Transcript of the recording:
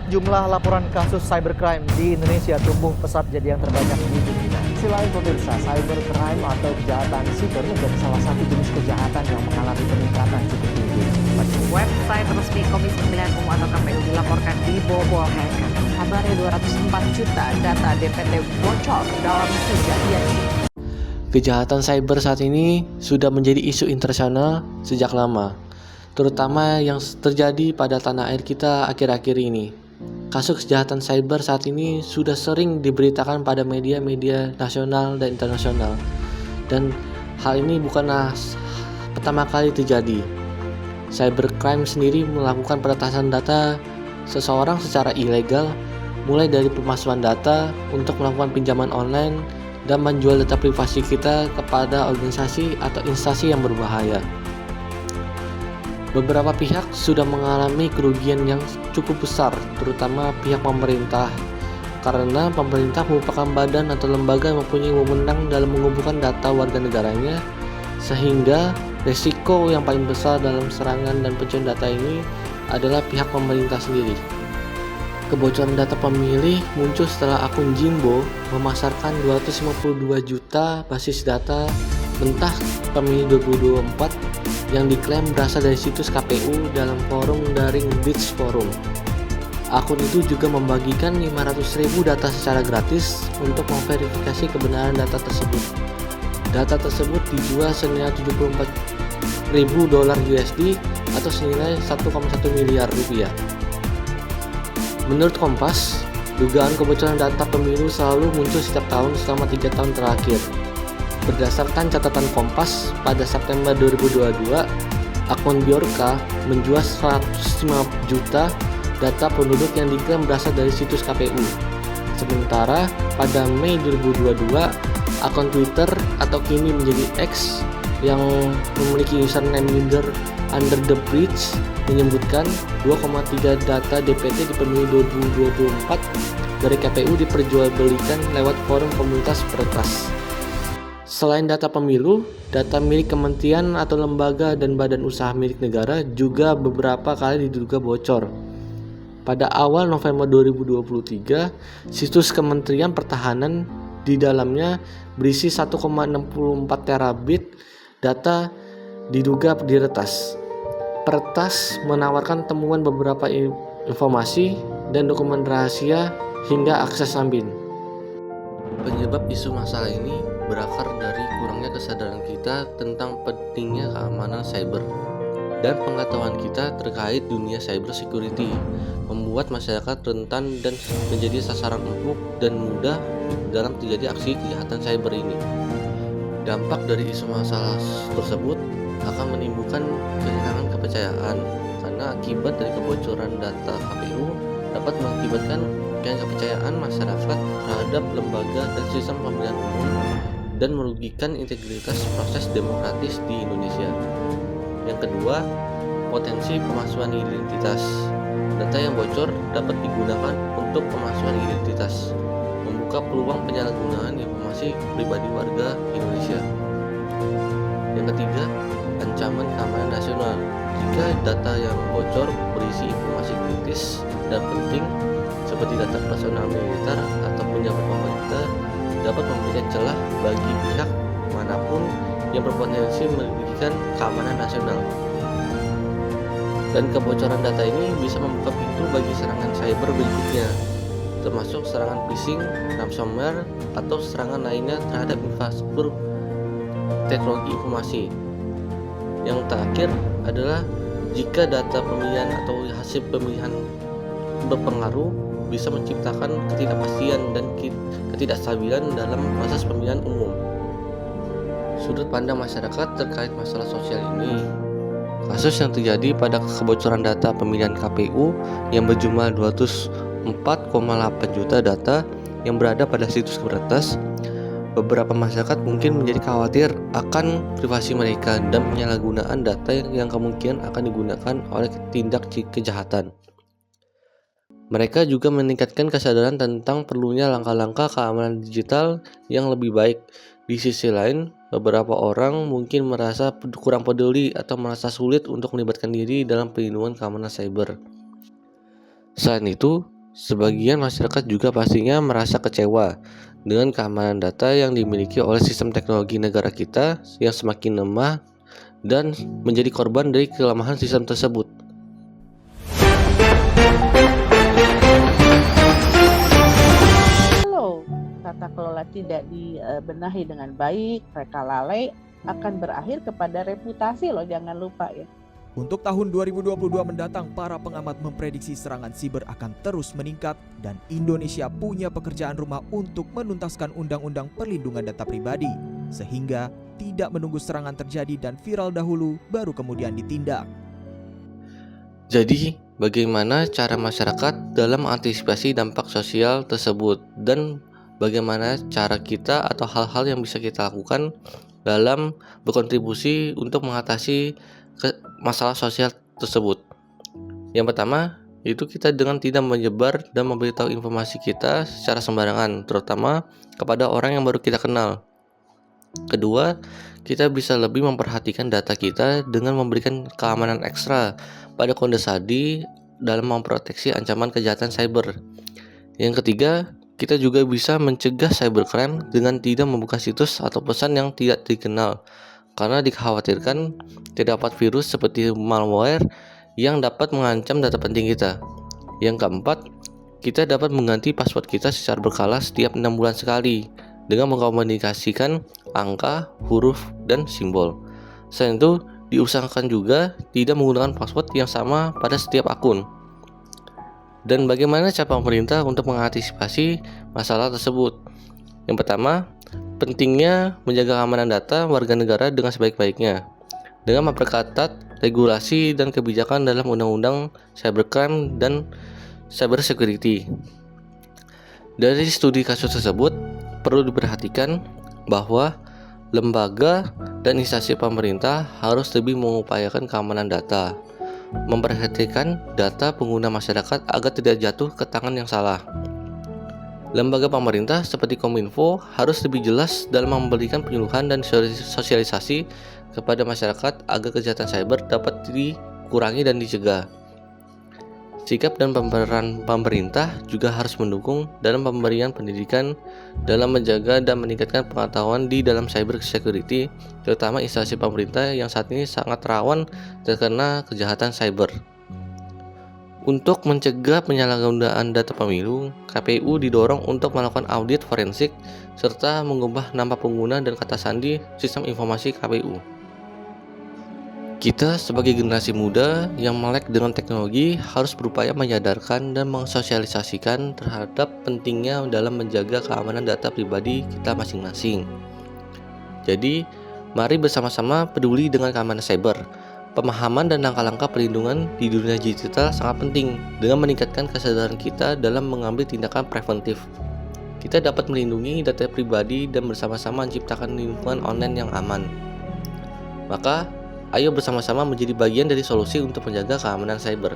Jumlah laporan kasus cybercrime di Indonesia tumbuh pesat jadi yang terbanyak di dunia. Selain pemirsa, cybercrime atau kejahatan siber menjadi salah satu jenis kejahatan yang mengalami peningkatan cukup tinggi. Website resmi Komisi Pemilihan Umum atau KPU dilaporkan dibobol hacker. Kabarnya 204 juta data DPT bocor dalam kejadian ini. Kejahatan cyber saat ini sudah menjadi isu internasional sejak lama, terutama yang terjadi pada tanah air kita akhir-akhir ini. Kasus kejahatan cyber saat ini sudah sering diberitakan pada media-media nasional dan internasional. Dan hal ini bukanlah pertama kali terjadi. Cybercrime sendiri melakukan peretasan data seseorang secara ilegal, mulai dari pemalsuan data untuk melakukan pinjaman online dan menjual data privasi kita kepada organisasi atau instansi yang berbahaya. Beberapa pihak sudah mengalami kerugian yang cukup besar, terutama pihak pemerintah, karena pemerintah merupakan badan atau lembaga yang mempunyai wewenang dalam mengumpulkan data warga negaranya, sehingga resiko yang paling besar dalam serangan dan pencurian data ini adalah pihak pemerintah sendiri. Kebocoran data pemilih muncul setelah akun Jimbo memasarkan 252 juta basis data mentah pemilih 2024 yang diklaim berasal dari situs KPU dalam forum daring Blitz Forum. Akun itu juga membagikan 500.000 data secara gratis untuk memverifikasi kebenaran data tersebut. Data tersebut dijual senilai $74.000 USD atau senilai 1,1 miliar rupiah. Menurut Kompas, dugaan kebocoran data pemilu selalu muncul setiap tahun selama 3 tahun terakhir. Berdasarkan catatan Kompas, pada September 2022, akun Bjorka menjual 105 juta data penduduk yang diklaim berasal dari situs KPU. Sementara pada Mei 2022, akun Twitter atau kini menjadi X yang memiliki username user Under the Bridge menyebutkan 2,3 data DPT di pemilu 2024 dari KPU diperjualbelikan lewat forum komunitas peretas. Selain data pemilu, data milik kementerian atau lembaga dan badan usaha milik negara juga beberapa kali diduga bocor. Pada awal November 2023, situs Kementerian Pertahanan di dalamnya berisi 1,64 terabit data diduga diretas. Peretas menawarkan temuan beberapa informasi dan dokumen rahasia hingga akses samping. Penyebab isu masalah ini berakar dari kurangnya kesadaran kita tentang pentingnya keamanan cyber dan pengetahuan kita terkait dunia cyber security, membuat masyarakat rentan dan menjadi sasaran empuk dan mudah dalam terjadi aksi kejahatan cyber ini. Dampak dari isu masalah tersebut akan menimbulkan kehilangan kepercayaan karena akibat dari kebocoran data KPU dapat mengakibatkan kepercayaan masyarakat terhadap lembaga dan sistem pemilihan umum dan merugikan integritas proses demokratis di Indonesia. Yang kedua, potensi pemalsuan identitas. Data yang bocor dapat digunakan untuk pemalsuan identitas, membuka peluang penyalahgunaan informasi pribadi warga Indonesia. Yang ketiga, ancaman keamanan nasional. Jika data yang bocor berisi informasi kritis dan penting seperti data personal militer atau pejabat pemerintah, dapat memberikan celah bagi pihak manapun yang berpotensi merugikan keamanan nasional. Dan kebocoran data ini bisa membuka pintu bagi serangan cyber berikutnya, termasuk serangan phishing, ransomware, atau serangan lainnya terhadap infrastruktur teknologi informasi. Yang terakhir adalah jika data pemilihan atau hasil pemilihan berpengaruh, bisa menciptakan ketidakpastian dan ketidakstabilan dalam proses pemilihan umum. Sudut pandang masyarakat terkait masalah sosial ini. Kasus yang terjadi pada kebocoran data pemilihan KPU yang berjumlah 204,8 juta data yang berada pada situs peretas, beberapa masyarakat mungkin menjadi khawatir akan privasi mereka dan penyalahgunaan data yang kemungkinan akan digunakan oleh tindak kejahatan. Mereka juga meningkatkan kesadaran tentang perlunya langkah-langkah keamanan digital yang lebih baik. Di sisi lain, beberapa orang mungkin merasa kurang peduli atau merasa sulit untuk melibatkan diri dalam perlindungan keamanan cyber. Selain itu, Sebagian masyarakat juga pastinya merasa kecewa dengan keamanan data yang dimiliki oleh sistem teknologi negara kita yang semakin lemah dan menjadi korban dari kelemahan sistem tersebut. Kalau tata kelola tidak dibenahi dengan baik, mereka lalai, akan berakhir kepada reputasi loh, jangan lupa ya. Untuk tahun 2022 mendatang, para pengamat memprediksi serangan siber akan terus meningkat dan Indonesia punya pekerjaan rumah untuk menuntaskan Undang-Undang Perlindungan Data Pribadi, sehingga tidak menunggu serangan terjadi dan viral dahulu baru kemudian ditindak. Jadi, bagaimana cara masyarakat dalam mengantisipasi dampak sosial tersebut dan bagaimana cara kita atau hal-hal yang bisa kita lakukan dalam berkontribusi untuk mengatasi masalah sosial tersebut. Yang pertama, yaitu kita dengan tidak menyebar dan memberitahu informasi kita secara sembarangan, terutama kepada orang yang baru kita kenal. Kedua, kita bisa lebih memperhatikan data kita dengan memberikan keamanan ekstra pada kode sandi dalam memproteksi ancaman kejahatan cyber. Yang ketiga, kita juga bisa mencegah cybercrime dengan tidak membuka situs atau pesan yang tidak dikenal, karena dikhawatirkan terdapat virus seperti malware yang dapat mengancam data penting kita. Yang keempat, kita dapat mengganti password kita secara berkala setiap 6 bulan sekali dengan mengkomunikasikan angka, huruf, dan simbol. Selain itu, diusahakan juga tidak menggunakan password yang sama pada setiap akun. Dan bagaimana cara pemerintah untuk mengantisipasi masalah tersebut? Yang pertama, pentingnya menjaga keamanan data warga negara dengan sebaik-baiknya dengan memperketat regulasi dan kebijakan dalam Undang-Undang Cybercrime dan Cyber Security. Dari studi kasus tersebut, perlu diperhatikan bahwa lembaga dan instansi pemerintah harus lebih mengupayakan keamanan data, memperhatikan data pengguna masyarakat agar tidak jatuh ke tangan yang salah. Lembaga pemerintah seperti Kominfo harus lebih jelas dalam memberikan penyuluhan dan sosialisasi kepada masyarakat agar kejahatan cyber dapat dikurangi dan dicegah. Sikap dan peran pemerintah juga harus mendukung dalam pemberian pendidikan dalam menjaga dan meningkatkan pengetahuan di dalam cyber security, terutama instansi pemerintah yang saat ini sangat rawan terkena kejahatan cyber. Untuk mencegah penyalahgunaan data pemilu, KPU didorong untuk melakukan audit forensik serta mengubah nama pengguna dan kata sandi sistem informasi KPU. Kita sebagai generasi muda yang melek dengan teknologi harus berupaya menyadarkan dan mensosialisasikan terhadap pentingnya dalam menjaga keamanan data pribadi kita masing-masing. Jadi, mari bersama-sama peduli dengan keamanan cyber. Pemahaman dan langkah-langkah perlindungan di dunia digital sangat penting dengan meningkatkan kesadaran kita dalam mengambil tindakan preventif. Kita dapat melindungi data pribadi dan bersama-sama menciptakan lingkungan online yang aman. Maka, ayo bersama-sama menjadi bagian dari solusi untuk menjaga keamanan cyber.